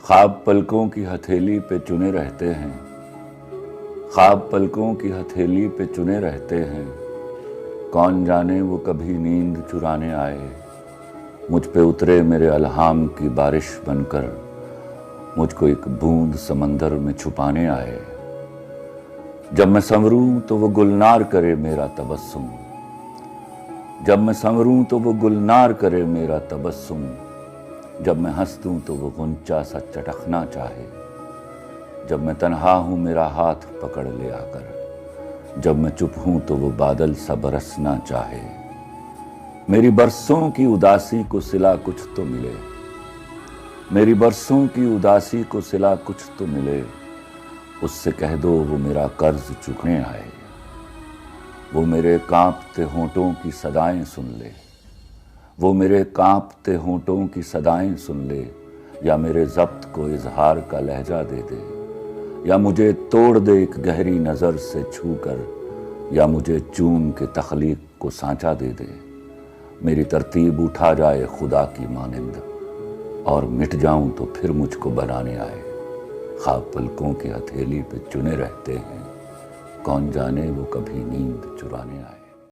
خواب پلکوں کی ہتھیلی پہ چنے رہتے ہیں، خواب پلکوں کی ہتھیلی پہ چنے رہتے ہیں، کون جانے وہ کبھی نیند چرانے آئے، مجھ پہ اترے میرے الہام کی بارش بن کر، مجھ کو ایک بوند سمندر میں چھپانے آئے۔ جب میں سنوروں تو وہ گلنار کرے میرا تبسم، جب میں سنوروں تو وہ گلنار کرے میرا تبسم، جب میں ہنس دوں تو وہ غنچہ سا چٹکنا چاہے، جب میں تنہا ہوں میرا ہاتھ پکڑ لے آ کر، جب میں چپ ہوں تو وہ بادل سا برسنا چاہے۔ میری برسوں کی اداسی کو صلہ کچھ تو ملے، میری برسوں کی اداسی کو صلہ کچھ تو ملے، اس سے کہہ دو وہ میرا قرض چکنے آئے، وہ میرے کانپتے ہونٹوں کی صدائیں سن لے، وہ میرے کانپتے ہونٹوں کی صدائیں سن لے، یا میرے ضبط کو اظہار کا لہجہ دے دے، یا مجھے توڑ دے ایک گہری نظر سے چھو کر، یا مجھے چوم کے تخلیق کو سانچہ دے دے، میری ترتیب اٹھا جائے خدا کی مانند، اور مٹ جاؤں تو پھر مجھ کو بنانے آئے۔ خواب پلکوں کی ہتھیلی پہ چنے رہتے ہیں، کون جانے وہ کبھی نیند چرانے آئے۔